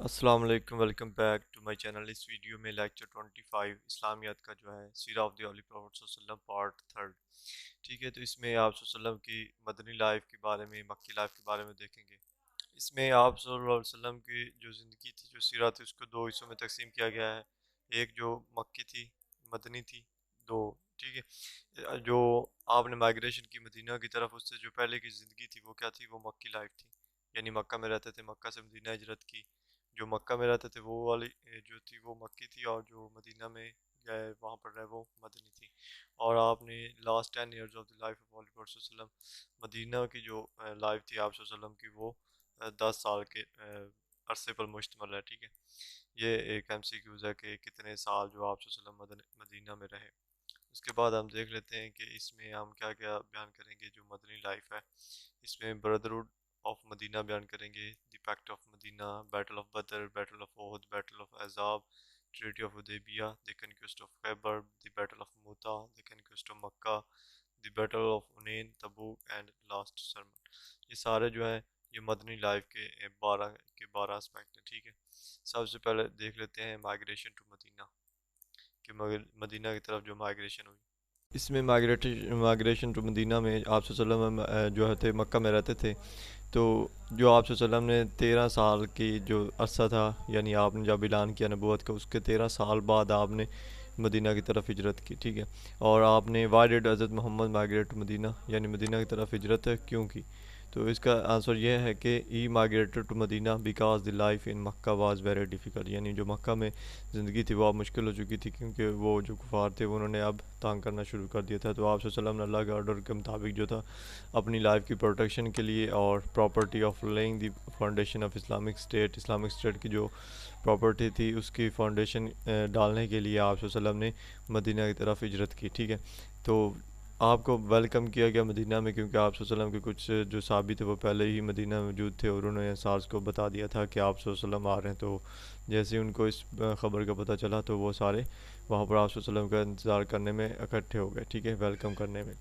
السلام علیکم، welcome back to my channel. اس ویڈیو میں لیکچر 25 اسلامیات کا جو ہے سیرہ آف دی ہولی پروفیٹ صلی اللہ علیہ وسلم پارٹ تھرڈ، ٹھیک ہے۔ تو اس میں آپ صلی اللہ علیہ وسلم کی مدنی لائف کے بارے میں، مکی لائف کے بارے میں دیکھیں گے۔ اس میں آپ صلی اللہ علیہ وسلم کی جو زندگی تھی، جو سیرہ تھی، اس کو دو حصوں میں تقسیم کیا گیا ہے۔ ایک جو مکی تھی، مدنی تھی، دو، ٹھیک ہے۔ جو آپ نے مائگریشن کی مدینہ کی طرف، اس سے جو پہلے کی زندگی تھی وہ کیا تھی؟ وہ مکی لائف تھی، یعنی مکہ میں رہتے تھے، مکہ سے مدینہ ہجرت کی۔ جو مکہ میں رہتے تھے وہ والی جو تھی وہ مکی تھی، اور جو مدینہ میں گئے وہاں پر رہے وہ مدنی تھی۔ اور آپ نے last 10 years of the life of holy prophet صلی اللہ علیہ وسلم، مدینہ کی جو لائف تھی آپ صلی اللہ علیہ وسلم کی، وہ 10 سال کے عرصے پر مشتمل ہے، ٹھیک ہے۔ یہ ایک ایم سی کیوز ہے کہ کتنے سال جو آپ صلی اللہ علیہ وسلم مدینہ میں رہے۔ اس کے بعد ہم دیکھ لیتے ہیں کہ اس میں ہم کیا کیا بیان کریں گے۔ جو مدنی لائف ہے، اس میں بردرہڈ آف مدینہ بیان کریں گے، the pact of Medina, battle of Badr, battle of Uhud, battle of Ahzab, treaty of Hudaibiyah, the conquest of Khaibar, the battle of Mutah, the conquest of Mecca, the battle of Hunain, Tabuk and last sermon. یہ سارے جو ہیں یہ مدنی life کے 12 aspect ہیں، ٹھیک ہے۔ سب سے پہلے دیکھ لیتے ہیں مائگریشن ٹو مدینہ، کہ مدینہ کی طرف جو مائگریشن ہوئی۔ اس میں مائگریشن ٹو مدینہ میں آپ صلی اللہ علیہ وسلم جو ہے مکہ میں رہتے تھے۔ تو جو آپ صلی اللہ علیہ وسلم نے 13 سال کی جو عرصہ تھا، یعنی آپ نے جب اعلان کیا نبوت کا، اس کے 13 سال بعد آپ نے مدینہ کی طرف ہجرت کی، ٹھیک ہے۔ اور آپ نے وائی ڈیڈ حضرت محمد مائگریٹ ٹو مدینہ، یعنی مدینہ کی طرف ہجرت کیوں کی؟ تو اس کا آنسر یہ ہے کہ he migrated to Medina because the life in Mecca was very difficult, یعنی جو مکہ میں زندگی تھی وہ اب مشکل ہو چکی تھی، کیونکہ وہ جو کفار تھے انہوں نے اب تانگ کرنا شروع کر دیا تھا۔ تو آپ صلی اللہ علیہ وسلم نے اللہ کے آرڈر کے مطابق جو تھا اپنی لائف کی پروٹیکشن کے لیے اور property of lying the foundation of Islamic state, Islamic state کی جو پراپرٹی تھی اس کی فاؤنڈیشن ڈالنے کے لیے آپ صلی اللہ علیہ وسلم نے مدینہ کی طرف ہجرت کی، ٹھیک ہے۔ تو آپ کو ویلکم کیا گیا مدینہ میں، کیونکہ آپ صلی اللہ علیہ وسلم کے کچھ جو صحابی تھے وہ پہلے ہی مدینہ میں موجود تھے، اور انہوں نے انصار کو بتا دیا تھا کہ آپ صلی اللہ علیہ وسلم آ رہے ہیں۔ تو جیسے ان کو اس خبر کا پتہ چلا تو وہ سارے وہاں پر آپ صلی اللہ علیہ وسلم کا انتظار کرنے میں اکٹھے ہو گئے، ٹھیک ہے، ویلکم کرنے میں۔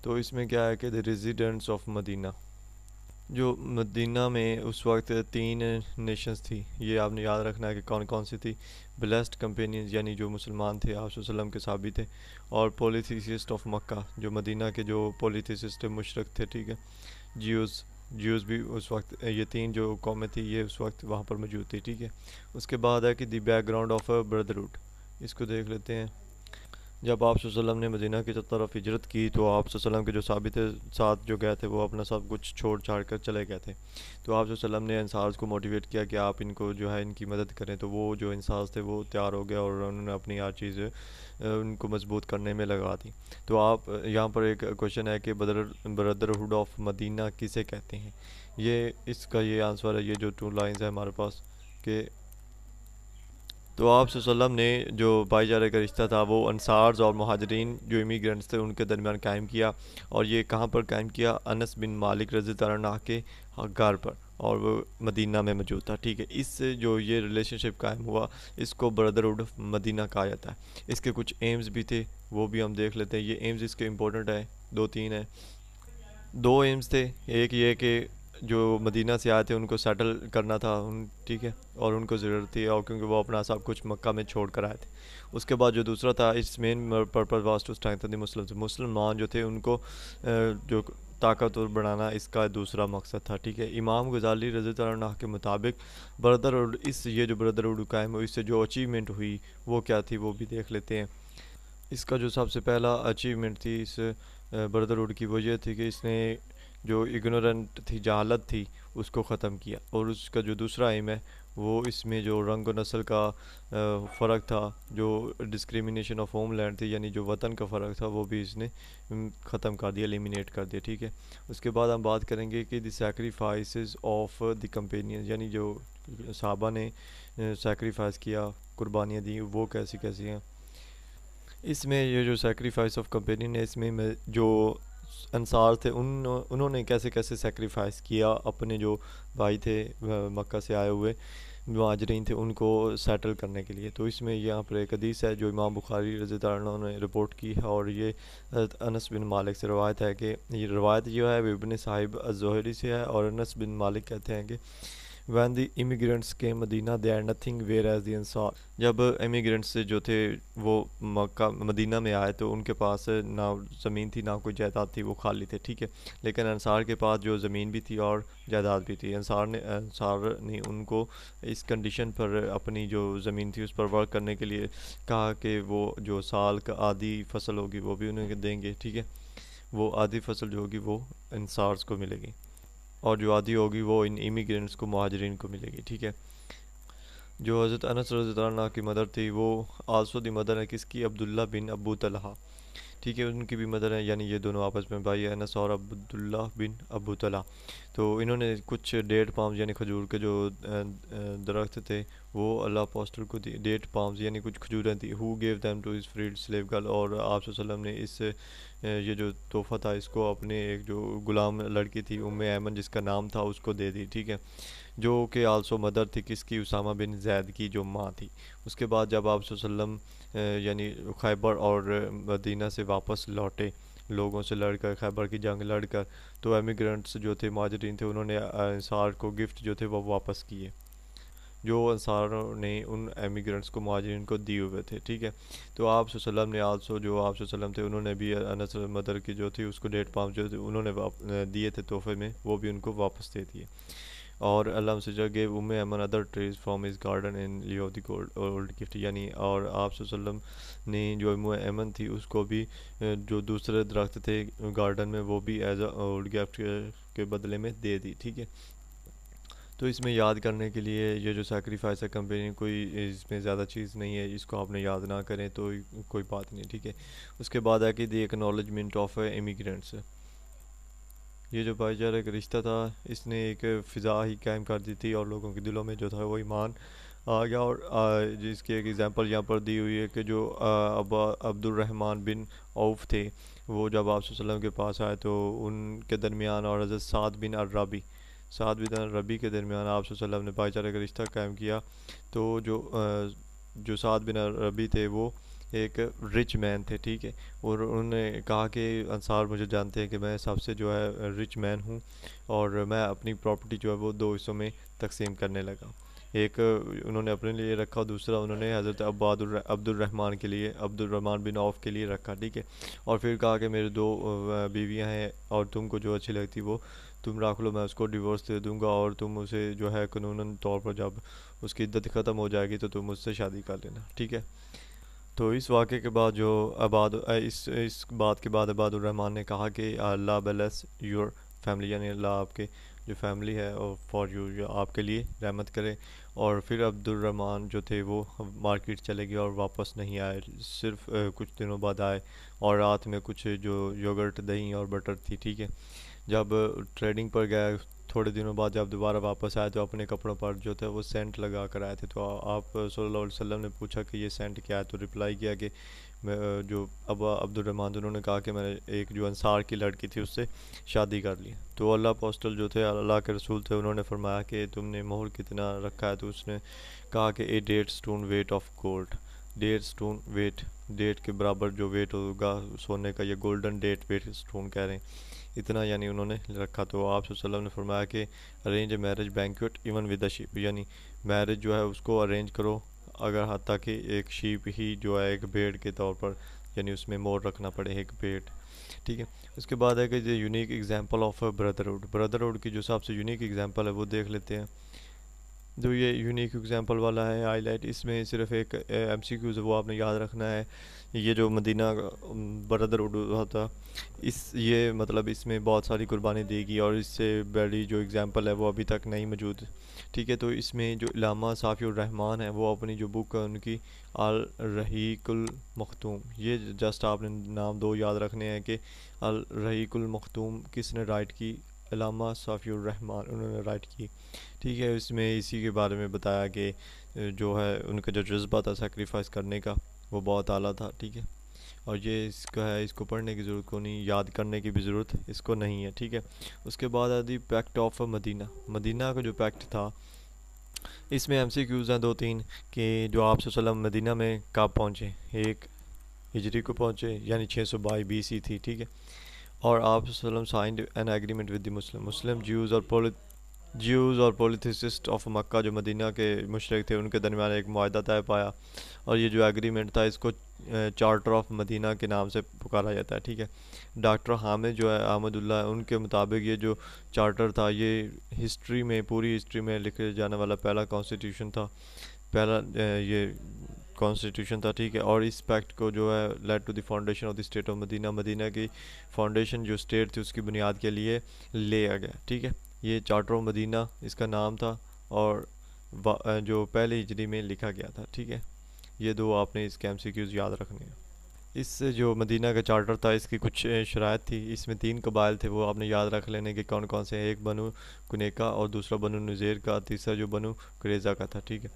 تو اس میں کیا ہے کہ دی ریزیڈنٹس آف مدینہ، جو مدینہ میں اس وقت 3 نیشنز تھی، یہ آپ نے یاد رکھنا ہے کہ کون کون سی تھی۔ بلیسڈ کمپینینز، یعنی جو مسلمان تھے آپ صلی اللہ علیہ وسلم کے صحابی تھے، اور پولیتھیسسٹ آف مکہ، جو مدینہ کے جو پولیتھیسسٹ مشرک تھے، ٹھیک ہے۔ جیوز بھی اس وقت، یہ 3 جو قومیں تھی یہ اس وقت وہاں پر موجود تھی، ٹھیک ہے۔ اس کے بعد ہے کہ the background of brotherhood, اس کو دیکھ لیتے ہیں۔ جب آپ صلی اللہ علیہ وسلم نے مدینہ کی طرف ہجرت کی تو آپ صلی اللہ علیہ وسلم کے جو صحابی تھے ساتھ جو گئے تھے وہ اپنا سب کچھ چھوڑ چھاڑ کر چلے گئے تھے۔ تو آپ صلی اللہ علیہ وسلم نے انصارز کو موٹیویٹ کیا کہ آپ ان کو جو ہے ان کی مدد کریں، تو وہ جو انصارز تھے وہ تیار ہو گئے اور انہوں نے اپنی ہر چیز ان کو مضبوط کرنے میں لگا دی۔ تو آپ یہاں پر ایک کوشچن ہے کہ بردرہڈ آف مدینہ کسے کہتے ہیں؟ یہ اس کا یہ آنسر ہے، یہ جو 2 لائنز ہے ہمارے پاس، کہ تو آپ صلی اللہ علیہ وسلم نے جو بھائی چارے کا رشتہ تھا وہ انصارز اور مہاجرین جو امیگرینٹس تھے ان کے درمیان قائم کیا، اور یہ کہاں پر قائم کیا؟ انس بن مالک رضی اللہ عنہ کے گھر پر، اور وہ مدینہ میں موجود تھا، ٹھیک ہے۔ اس سے جو یہ ریلیشن شپ قائم ہوا اس کو بردرہڈ آف مدینہ کہا جاتا ہے۔ اس کے کچھ ایمز بھی تھے، وہ بھی ہم دیکھ لیتے ہیں۔ یہ ایمز اس کے امپورٹنٹ ہیں، 2-3 ہیں۔ 2 ایمز تھے، ایک یہ کہ جو مدینہ سے آئے تھے ان کو سیٹل کرنا تھا، ٹھیک ہے، اور ان کو ضرورت تھی، اور کیونکہ وہ اپنا سب کچھ مکہ میں چھوڑ کر آئے تھے۔ اس کے بعد جو دوسرا تھا، اس main purpose was to strengthen the Muslims, مسلمان جو تھے ان کو جو طاقتور بنانا اس کا دوسرا مقصد تھا، ٹھیک ہے۔ امام غزالی رضی اللہ عنہ کے مطابق بردرہڈ، یہ جو بردرہڈ قائم ہوئی اس سے جو اچیومنٹ ہوئی وہ کیا تھی وہ بھی دیکھ لیتے ہیں۔ اس کا جو سب سے پہلا اچیومنٹ تھی اس بردرہڈ کی، وہ یہ تھی کہ اس نے جو اگنورنٹ تھی، جہالت تھی، اس کو ختم کیا۔ اور اس کا جو دوسرا ایم ہے وہ اس میں جو رنگ و نسل کا فرق تھا، جو ڈسکریمنیشن آف ہوم لینڈ تھی، یعنی جو وطن کا فرق تھا، وہ بھی اس نے ختم کر دیا، ایلیمینیٹ کر دیا، ٹھیک ہے۔ اس کے بعد ہم بات کریں گے کہ دی سیکریفائسز آف دی کمپینین، یعنی جو صحابہ نے سیکریفائس کیا، قربانیاں دیں، وہ کیسی کیسی ہیں۔ اس میں یہ جو سیکریفائس آف کمپینین ہے، اس میں جو انصار تھے انہوں نے کیسے کیسے سیکریفائس کیا اپنے جو بھائی تھے مکہ سے آئے ہوئے مہاجرین تھے ان کو سیٹل کرنے کے لیے۔ تو اس میں یہاں پر ایک حدیث ہے جو امام بخاری رضی اللہ عنہ نے رپورٹ کی ہے، اور یہ حضرت انس بن مالک سے روایت ہے، کہ یہ روایت جو ہے وہ ابن صاحب الزہری سے ہے، اور انس بن مالک کہتے ہیں کہ وین دی امیگرینٹس کے Medina they are nothing whereas the Ansar. جب امیگرینٹس جو تھے وہ مکہ مدینہ میں آئے تو ان کے پاس نہ زمین تھی نہ کوئی جائیداد تھی, وہ خالی تھے, ٹھیک ہے. لیکن انصار کے پاس جو زمین بھی تھی اور جائیداد بھی تھی. انصار نے ان کو اس کنڈیشن پر اپنی جو زمین تھی اس پر ورک کرنے کے لیے کہا کہ وہ جو سال کا آدھی فصل ہوگی وہ بھی انہیں دیں گے, ٹھیک ہے. وہ آدھی فصل جو ہوگی وہ انصارز کو ملے گی, اور جو آدھی ہوگی وہ ان امیگرینٹس کو, مہاجرین کو ملے گی, ٹھیک ہے. جو حضرت انس رضی اللہ عنہ کی مدر تھی وہ آلسو دی مدر ہے کس کی, عبداللہ بن ابو طلحہ, ٹھیک ہے. ان کی بھی مدر ہے, یعنی یہ دونوں آپس میں بھائی ہیں, انس اور عبداللہ بن ابو طلحہ. تو انہوں نے کچھ ڈیٹ پامز یعنی کھجور کے جو درخت تھے وہ اللہ اپوسٹل کو دی. ڈیٹ پامز یعنی کچھ کھجوریں تھی. He gave them to his freed slave girl, اور آپ صلی اللہ علیہ وسلم نے اس یہ جو تحفہ تھا اس کو اپنے ایک جو غلام لڑکی تھی ایمن جس کا نام تھا اس کو دے دی, ٹھیک ہے. جو کہ آلسو مدر تھی کس کی, اسامہ بن زید کی جو ماں تھی. اس کے بعد جب آپ صلی اللہ علیہ وسلم یعنی خیبر اور مدینہ سے واپس لوٹے, لوگوں سے لڑ کر, خیبر کی جنگ لڑ کر, تو ایمیگرینٹس جو تھے, مہاجرین تھے, انہوں نے انصار کو گفٹ جو تھے وہ واپس کیے, جو انصاروں نے ان ایمیگرینٹس کو, مہاجرین کو دیے ہوئے تھے, ٹھیک ہے. تو آپ صلی اللہ علیہ وسلم نے آلسو جو آپ صلی اللہ علیہ وسلم تھے انہوں نے بھی انس مدر کی جو تھی اس کو ڈیٹ پام جو تھے انہوں نے دیے تھے تحفے میں, وہ بھی ان کو واپس دے دیے. اور اللہ سجا gave Ayman other trees from his garden in lieu of the old gift, یعنی اور آپ صلی اللہ علیہ وسلم نے جو ایمن تھی اس کو بھی جو دوسرے درخت تھے گارڈن میں وہ بھی ایز اے اولڈ گفٹ کے بدلے میں دے دی, ٹھیک ہے. تو اس میں یاد کرنے کے لیے یہ جو سیکریفائس ہے کمپینی, کوئی اس میں زیادہ چیز نہیں ہے, اس کو آپ نے یاد نہ کریں تو کوئی بات نہیں, ٹھیک ہے. اس کے بعد ہے کہ دی ایکنالجمنٹ آف امیگرینٹس. یہ جو بھائی چارے کا رشتہ تھا اس نے ایک فضا ہی قائم کر دی تھی اور لوگوں کے دلوں میں جو تھا وہ ایمان آ گیا. اور جس کی ایک ایگزامپل یہاں پر دی ہوئی ہے کہ جو عبد الرحمن بن عوف تھے وہ جب آپ صلی اللہ علیہ وسلم کے پاس آئے تو ان کے درمیان اور حضرت سعد بن الربی کے درمیان آپ صلی اللہ علیہ وسلم نے بھائی چارے کا رشتہ قائم کیا. تو جو سعد بن الربی تھے وہ ایک رچ مین تھے, ٹھیک ہے. اور انہوں نے کہا کہ انصار مجھے جانتے ہیں کہ میں سب سے جو ہے رچ مین ہوں, اور میں اپنی پراپرٹی جو ہے وہ 2 حصوں میں تقسیم کرنے لگا. ایک انہوں نے اپنے لیے رکھا, دوسرا انہوں نے حضرت عبد الرحمن کے لیے, عبد الرحمن بن عوف کے لیے رکھا, ٹھیک ہے. اور پھر کہا کہ میرے 2 بیویاں ہیں اور تم کو جو اچھی لگتی وہ تم رکھ لو, میں اس کو ڈیورس دے دوں گا, اور تم اسے جو ہے قانوناً طور پر جب اس کی عدت ختم ہو جائے گی تو تم اس سے شادی کر لینا, ٹھیک ہے. تو اس واقعے کے بعد جو اس بات کے بعد عباد الرحمن نے کہا کہ اللہ بلیس یور فیملی, یعنی اللہ آپ کے جو فیملی ہے اور فار یو آپ کے لیے رحمت کرے. اور پھر عبد الرحمن جو تھے وہ مارکیٹ چلے گئے اور واپس نہیں آئے, صرف کچھ دنوں بعد آئے, اور رات میں کچھ جو یوگرٹ, دہی اور بٹر تھی, ٹھیک ہے. جب ٹریڈنگ پر گئے تھوڑے دنوں بعد جب دوبارہ واپس آئے تو اپنے کپڑوں پر جو تھا وہ سینٹ لگا کر آئے تھے. تو آپ صلی اللہ علیہ وسلم نے پوچھا کہ یہ سینٹ کیا ہے, تو رپلائی کیا کہ جو عبد الرحمن انہوں نے کہا کہ میں نے ایک جو انصار کی لڑکی تھی اس سے شادی کر لی. تو اللہ اپوسٹل جو تھے, اللہ کے رسول تھے, انہوں نے فرمایا کہ تم نے مہر کتنا رکھا ہے, تو اس نے کہا کہ 8 stone weight of gold, 1.5 stone weight, ڈیٹ کے برابر جو ویٹ ہوگا سونے کا, یہ گولڈن ڈیٹ ویٹ اسٹون کہہ رہے ہیں, اتنا یعنی انہوں نے رکھا. تو آپ صلی اللہ علیہ وسلم نے فرمایا کہ arrange a marriage banquet even with a shape, یعنی میرج جو ہے اس کو ارینج کرو اگر حتیٰ کہ ایک شیپ ہی جو ہے ایک بھیڑ کے طور پر, یعنی اس میں مور رکھنا پڑے ایک بھیڑ, ٹھیک ہے. اس کے بعد ہے کہ یہ یونیک ایگزامپل آف بردرہڈ کی جو سب سے یونیک ایگزامپل ہے وہ دیکھ لیتے ہیں. جو یہ یونیک ایگزامپل والا ہے ہائی لائٹ, اس میں صرف ایک ایم سی کیوز ہے وہ آپ نے یاد رکھنا ہے. یہ جو مدینہ بردرہڈ ہوتا یہ مطلب اس میں بہت ساری قربانی دی گئی, اور اس سے بڑی جو ایگزامپل ہے وہ ابھی تک نہیں موجود, ٹھیک ہے. تو اس میں جو علامہ صافی الرحمن ہے وہ اپنی جو بک ہے ان کی الرحیق المختوم, یہ جسٹ آپ نے نام 2 یاد رکھنے ہیں کہ الرحیق المختوم کس نے رائٹ کی, علامہ صافی الرحمن انہوں نے رائٹ کی, ٹھیک ہے. اس میں اسی کے بارے میں بتایا کہ جو ہے ان کا جو جذبہ تھا سیکریفائس کرنے کا وہ بہت اعلیٰ تھا, ٹھیک ہے. اور یہ اس کا ہے, اس کو پڑھنے کی ضرورت کو نہیں, یاد کرنے کی بھی ضرورت اس کو نہیں ہے, ٹھیک ہے. اس کے بعد آتی پیکٹ آف مدینہ. مدینہ کا جو پیکٹ تھا اس میں ایم سی کیوز ہیں 2-3 کہ جو آپ صلی اللہ علیہ وسلم مدینہ میں کب پہنچے, 1 ہجری کو پہنچے یعنی 622 BC تھی, ٹھیک ہے. اور آپ صلی اللہ علیہ وسلم signed an agreement with the Muslim Jews اور جیوز اور پولیتھیسسٹ آف مکہ جو مدینہ کے مشرک تھے ان کے درمیان ایک معاہدہ طے پایا، اور یہ جو ایگریمنٹ تھا اس کو چارٹر آف مدینہ کے نام سے پکارا جاتا ہے، ٹھیک ہے۔ ڈاکٹر حامد جو ہے احمد اللہ، ان کے مطابق یہ جو چارٹر تھا یہ ہسٹری میں، پوری ہسٹری میں لکھے جانے والا پہلا کانسٹیٹیوشن تھا، پہلا یہ کانسٹیٹیوشن تھا، ٹھیک ہے۔ اور اس پیکٹ کو جو ہے lead to the foundation of the state of Medina, Medina کی فاؤنڈیشن جو اسٹیٹ تھی اس کی بنیاد کے لیے لیا گیا، ٹھیک ہے۔ یہ چارٹر آف مدینہ اس کا نام تھا، اور جو پہلے ہجری میں لکھا گیا تھا، ٹھیک ہے۔ یہ دو آپ نے اس کے MCQs یاد رکھنے ہیں۔ اس سے جو مدینہ کا چارٹر تھا اس کی کچھ شرائط تھی، اس میں 3 قبائل تھے، وہ آپ نے یاد رکھ لینے کہ کون کون سے ہیں۔ ایک بنو کنیکا، اور دوسرا بنو نذیر کا، تیسرا جو بنو قریظہ کا تھا، ٹھیک ہے۔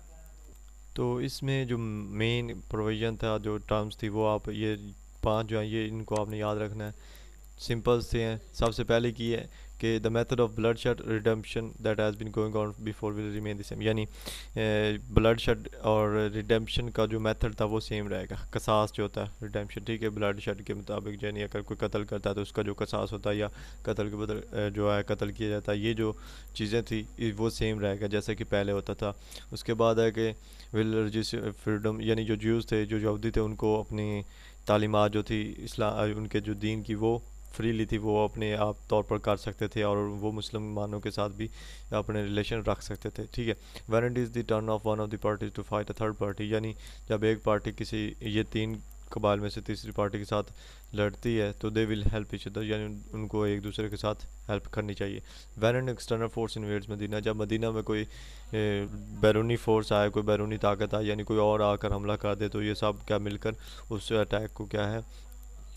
تو اس میں جو مین پروویژن تھا، جو ٹرمز تھی، وہ آپ یہ 5 جو ہیں یہ ان کو آپ نے یاد رکھنا ہے۔ سمپل سے ہیں۔ سب سے پہلے کی ہے کہ the method of bloodshed redemption that has been going on before will remain the same, یعنی بلڈ شیڈ اور ریڈمپشن کا جو میتھڈ تھا وہ سیم رہے گا۔ قصاص جو ہوتا ہے ریڈمپشن، ٹھیک ہے، بلڈ شیڈ کے مطابق، یعنی اگر کوئی قتل کرتا ہے تو اس کا جو قصاص ہوتا ہے، یا قتل کے بدل جو ہے قتل کیا جاتا ہے، یہ جو چیزیں تھی وہ سیم رہے گا جیسا کہ پہلے ہوتا تھا۔ اس کے بعد ہے کہ ول ریلیجیس فریڈم، یعنی جو جیوز تھے، جو یہودی تھے، ان کو اپنی تعلیمات جو تھی اسلام، ان کے جو دین کی، وہ فریلی تھی، وہ اپنے آپ طور پر کر سکتے تھے، اور وہ مسلمانوں کے ساتھ بھی اپنے ریلیشن رکھ سکتے تھے، ٹھیک ہے۔ When it is the turn of one of the parties to fight a third party, یعنی جب ایک پارٹی کسی یہ 3 قبائل میں سے تیسری پارٹی کے ساتھ لڑتی ہے تو دے ول ہیلپ ایچ ادر، یعنی ان کو ایک دوسرے کے ساتھ ہیلپ کرنی چاہیے۔ وین این ایکسٹرنل فورس انویڈز مدینہ، جب مدینہ میں کوئی بیرونی فورس آئے، کوئی بیرونی طاقت آئے، یعنی کوئی اور آ کر حملہ کر دے، تو یہ سب کیا مل کر اس اٹیک کو کیا ہے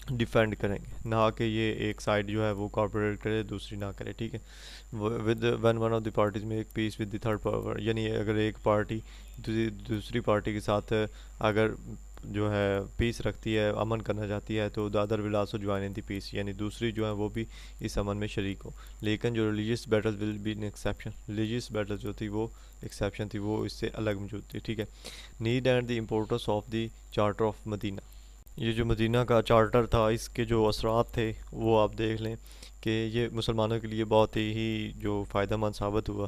ڈیفینڈ کریں گے، نہ کہ یہ ایک سائڈ جو ہے وہ کارپوریٹ کرے دوسری نہ کرے، ٹھیک ہے۔ With when one of the parties میں ایک پیس ود دی تھرڈ پاور، یعنی اگر ایک پارٹی دوسری پارٹی کے ساتھ اگر جو ہے پیس رکھتی ہے، امن کرنا چاہتی ہے، تو the other will also join in the peace, یعنی دوسری جو ہے وہ بھی اس امن میں شریک ہو۔ لیکن جو religious battle will be an exception, religious battle جو تھی وہ ایکسیپشن تھی، وہ اس سے الگ موجود تھی، ٹھیک ہے۔ Need and the importance of the charter of Medina, یہ جو مدینہ کا چارٹر تھا اس کے جو اثرات تھے وہ آپ دیکھ لیں کہ یہ مسلمانوں کے لیے بہت ہی جو فائدہ مند ثابت ہوا،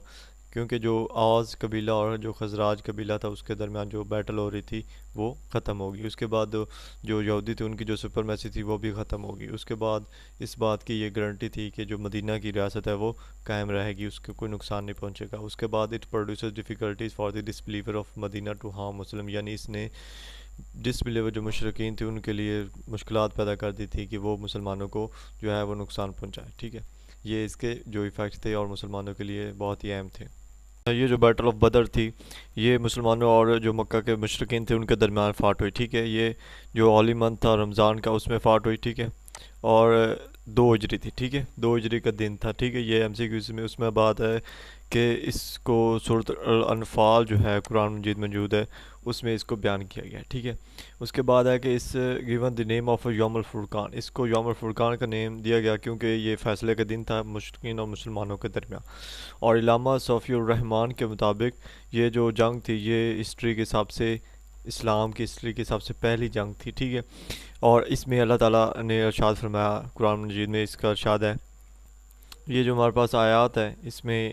کیونکہ جو آوز قبیلہ اور جو خزراج قبیلہ تھا اس کے درمیان جو بیٹل ہو رہی تھی وہ ختم ہوگی۔ اس کے بعد جو یہودی تھے ان کی جو سپرمیسی تھی وہ بھی ختم ہوگی۔ اس کے بعد اس بات کی یہ گارنٹی تھی کہ جو مدینہ کی ریاست ہے وہ قائم رہے گی، اس کو کوئی نقصان نہیں پہنچے گا۔ اس کے بعد it produces difficulties for the disbeliever of Medina to harm Muslim, یعنی اس نے ڈسبلیور جو مشرقین تھے ان کے لیے مشکلات پیدا کر دی تھی کہ وہ مسلمانوں کو جو ہے وہ نقصان پہنچائے، ٹھیک ہے۔ یہ اس کے جو ایفیکٹ تھے اور مسلمانوں کے لیے بہت ہی اہم تھے۔ یہ جو بیٹل آف بدر تھی یہ مسلمانوں اور جو مکہ کے مشرقین تھے ان کے درمیان فاٹ ہوئی، ٹھیک ہے۔ یہ جو ہولی منتھ تھا رمضان کا اس میں فاٹ ہوئی، ٹھیک ہے، اور 2 ہجری تھی، ٹھیک ہے، 2 ہجری کا دن تھا، ٹھیک ہے۔ یہ MCQ میں اس میں بات ہے کہ اس کو سورۃ الانفال جو ہے قرآن مجید موجود ہے اس میں اس کو بیان کیا گیا ہے، ٹھیک ہے۔ اس کے بعد ہے کہ اس گیون دی نیم آف یوم الفرقان، اس کو یوم الفرقان کا نیم دیا گیا کیونکہ یہ فیصلے کا دن تھا مشرقین اور مسلمانوں کے درمیان۔ اور علامہ صفی الرحمان کے مطابق یہ جو جنگ تھی یہ ہسٹری کے حساب سے، اسلام کی ہسٹری کے حساب سے پہلی جنگ تھی، ٹھیک ہے۔ اور اس میں اللہ تعالیٰ نے ارشاد فرمایا، قرآن مجید میں اس کا ارشاد ہے، یہ جو ہمارے پاس آیات ہے اس میں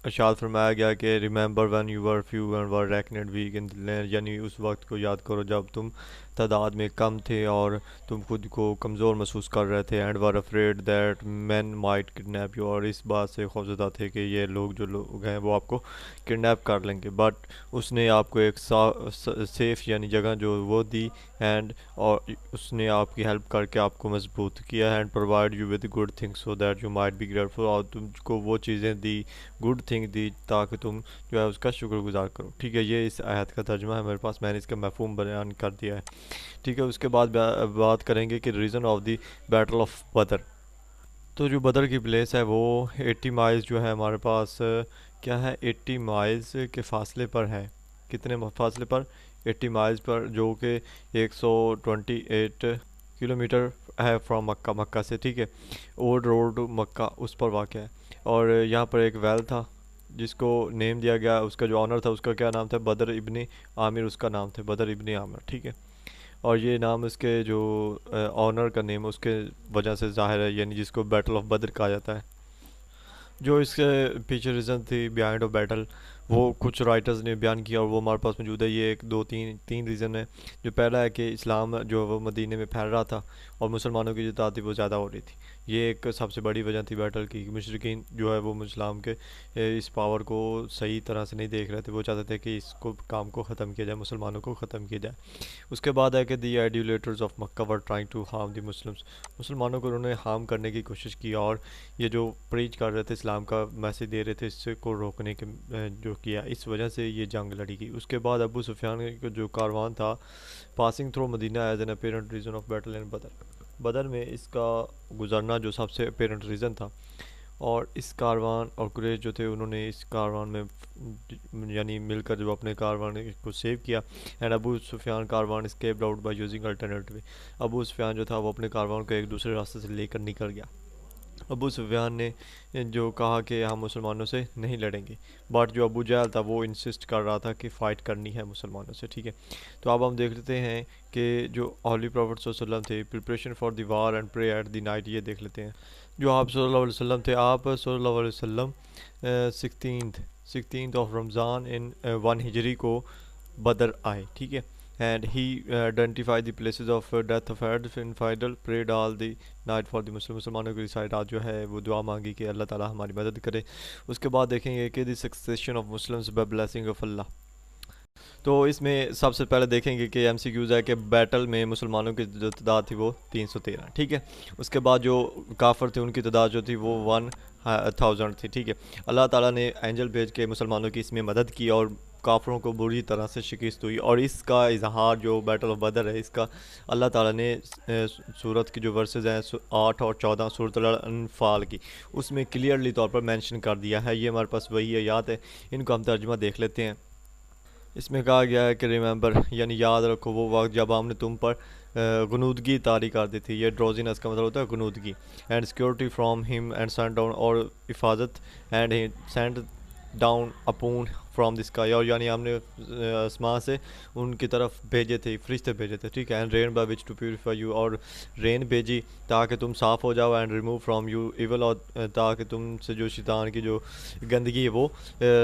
ارشاد فرمایا گیا کہ remember when you were few and were reckoned weak in the land, یعنی اس وقت کو یاد کرو جب تم تعداد میں کم تھے اور تم خود کو کمزور محسوس کر رہے تھے، and were afraid that men might kidnap you, اور اس بات سے خوفزدہ تھے کہ یہ لوگ جو لوگ ہیں وہ آپ کو کڈنیپ کر لیں گے، بٹ اس نے آپ کو ایک سیف یعنی جگہ جو وہ دی، اینڈ اور اس نے آپ کی ہیلپ کر کے آپ کو مضبوط کیا، and provide you with good things so that you might be grateful, اور تم کو وہ چیزیں دی، گڈ تھنگ دی، تاکہ تم جو ہے اس کا شکر گزار کرو، ٹھیک ہے۔ یہ اس آیت کا ترجمہ ہے میرے پاس، میں نے اس کا مفہوم بیان کر دیا ہے، ٹھیک ہے۔ اس کے بعد بات کریں گے کہ reason of the battle of Badr, تو جو بدر کی پلیس ہے وہ 80 مائلز جو ہے ہمارے پاس کیا ہے 80 مائلز کے فاصلے پر ہے، کتنے فاصلے پر 80 مائلز پر، جو کہ 128 کلومیٹر ہے فرام مکہ، مکہ سے، ٹھیک ہے، اولڈ روڈ مکہ اس پر واقع ہے۔ اور یہاں پر ایک ویل تھا جس کو نیم دیا گیا، اس کا جو آنر تھا اس کا کیا نام تھا، بدر ابن عامر اس کا نام تھا، بدر ابن عامر، ٹھیک ہے۔ اور یہ نام اس کے جو آنر کا نیم اس کے وجہ سے ظاہر ہے، یعنی جس کو بیٹل آف بدر کہا جاتا ہے۔ جو اس کے پیچھے ریزن تھی بیہائنڈ آف بیٹل وہ کچھ رائٹرز نے بیان کیا اور وہ ہمارے پاس موجود ہے. یہ ایک دو تین ریزن ہے. جو پہلا ہے کہ اسلام جو وہ مدینے میں پھیل رہا تھا اور مسلمانوں کی جو تعداد تھی وہ زیادہ ہو رہی تھی. یہ ایک سب سے بڑی وجہ تھی بیٹل کی. مشرکین جو ہے وہ اسلام کے اس پاور کو صحیح طرح سے نہیں دیکھ رہے تھے. وہ چاہتے تھے کہ اس کو کام کو ختم کیا جائے, مسلمانوں کو ختم کیا جائے. اس کے بعد ہے کہ the idolaters of Mecca were trying to harm the Muslims. مسلمانوں کو انہوں نے ہارم کرنے کی کوشش کی اور یہ جو پریچ کر رہے تھے, اسلام کا میسیج دے رہے تھے, اس کو روکنے کے جو کیا, اس وجہ سے یہ جنگ لڑی گئی. اس کے بعد ابو سفیان کا جو کاروان تھا passing through Medina as an apparent reason of battle in Badr. Badr میں اس کا گزرنا جو سب سے اپیرنٹ ریزن تھا. اور اس کاروان اور قریش جو تھے انہوں نے اس کاروان میں یعنی مل کر جو اپنے کاروان کو سیو کیا. And Abu Sufyan caravan escaped out by using alternate way. Abu Sufyan جو تھا وہ اپنے کاروان کو ایک دوسرے راستے سے لے کر نکل گیا. ابو سفیان نے جو کہا کہ ہم مسلمانوں سے نہیں لڑیں گے, بٹ جو ابو جہل تھا وہ انسسٹ کر رہا تھا کہ فائٹ کرنی ہے مسلمانوں سے. ٹھیک ہے, تو اب ہم دیکھ لیتے ہیں کہ جو ہولی پروفٹ صلی اللہ علیہ وسلم تھے preparation for the war and pray at the night. یہ دیکھ لیتے ہیں جو آپ صلی اللہ علیہ وسلم تھے. آپ صلی اللہ علیہ وسلم سکسٹینتھ آف رمضان ان 1 ہجری کو بدر آئے. ٹھیک ہے, and he identified the places of death of infidel, prayed all the night for the مسلمانوں کی سائڈ رات جو ہے وہ دعا مانگی کہ اللہ تعالیٰ ہماری مدد کرے. اس کے بعد دیکھیں گے کہ the succession of Muslims by blessing of Allah. تو اس میں سب سے پہلے دیکھیں گے کہ ایم سی کیوز ہے کہ بیٹل میں مسلمانوں کی جو تعداد تھی وہ 313. ٹھیک ہے, اس کے بعد جو کافر تھے ان کی تعداد جو تھی وہ 1000 تھی. ٹھیک ہے, اللہ تعالیٰ نے اینجل بھیج کے مسلمانوں کی اس میں مدد کی اور کافروں کو بری طرح سے شکست ہوئی. اور اس کا اظہار جو بیٹل آف بدر ہے اس کا اللہ تعالیٰ نے سورت کی جو ورسز ہیں 8 اور 14 سورۃ الانفال کی اس میں کلیئرلی طور پر مینشن کر دیا ہے. یہ ہمارے پاس وہی آیات ہے, ان کو ہم ترجمہ دیکھ لیتے ہیں. اس میں کہا گیا ہے کہ ریممبر یعنی یاد رکھو وہ وقت جب ہم نے تم پر غنودگی طاری کر دی تھی. یہ ڈروزینس کا مطلب ہوتا ہے غنودگی. اینڈ سیکورٹی فرام ہم اینڈ سینڈ ڈاؤن اور حفاظت and send down upon from the sky اور یعنی ہم نے آسمان سے ان کی طرف بھیجے تھے, فرشتے بھیجے تھے. ٹھیک ہے, and rain by which to purify you اور رین بھیجی تاکہ تم صاف ہو جاؤ. And remove from you evil اور تاکہ تم سے جو شیطان کی جو گندگی ہے وہ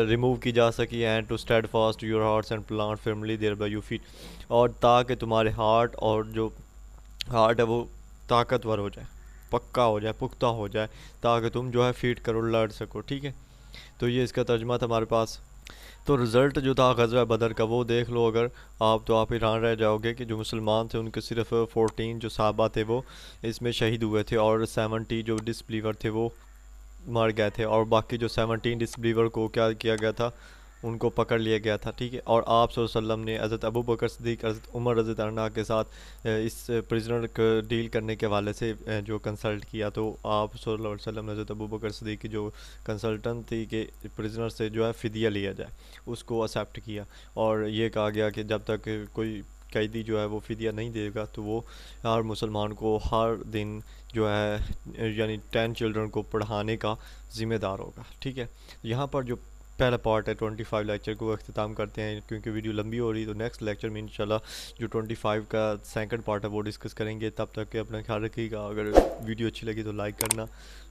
ریموو کی جا سکی. And to steadfast your hearts and plant firmly thereby you feet اور تاکہ تمہارے ہارٹ اور جو ہارٹ ہے وہ طاقتور ہو جائے, پکا ہو جائے, پختہ ہو جائے تاکہ تم جو ہے فیٹ کرو, لڑ سکو. ٹھیک ہے, تو یہ اس کا ترجمہ تھا ہمارے پاس. تو رزلٹ جو تھا غزوہ بدر کا وہ دیکھ لو اگر آپ, تو آپ حیران رہ جاؤ گے کہ جو مسلمان تھے ان کے صرف 14 جو صحابہ تھے وہ اس میں شہید ہوئے تھے اور 70 جو ڈسبلیور تھے وہ مر گئے تھے. اور باقی جو 17 ڈسبلیور کو کیا کیا گیا تھا, ان کو پکڑ لیا گیا تھا. ٹھیک ہے, اور آپ صلی اللہ علیہ وسلم نے حضرت ابو بکر صدیق, حضرت عمر رضی اللہ عنہ کے ساتھ اس پرزنر کو ڈیل کرنے کے حوالے سے جو کنسلٹ کیا. تو آپ صلی اللہ علیہ وسلم نے حضرت ابو بکر صدیق کی جو کنسلٹنٹ تھی کہ پرزنر سے جو ہے فدیہ لیا جائے اس کو ایکسیپٹ کیا. اور یہ کہا گیا کہ جب تک کوئی قیدی جو ہے وہ فدیہ نہیں دے گا تو وہ ہر مسلمان کو ہر دن جو ہے یعنی 10 چلڈرن کو پڑھانے کا ذمہ دار ہوگا. ٹھیک ہے, یہاں پر جو پہلا پارٹ ہے 25 لیکچر کو اختتام کرتے ہیں کیونکہ ویڈیو لمبی ہو رہی ہے. تو نیکسٹ لیکچر میں انشاءاللہ جو 25 کا سیکنڈ پارٹ ہے وہ ڈسکس کریں گے. تب تک کہ اپنا خیال رکھیے گا. اگر ویڈیو اچھی لگی تو لائک کرنا,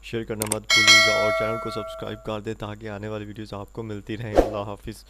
شیئر کرنا مت بھولیے گا اور چینل کو سبسکرائب کر دیں تاکہ آنے والی ویڈیوز آپ کو ملتی رہیں. اللہ حافظ.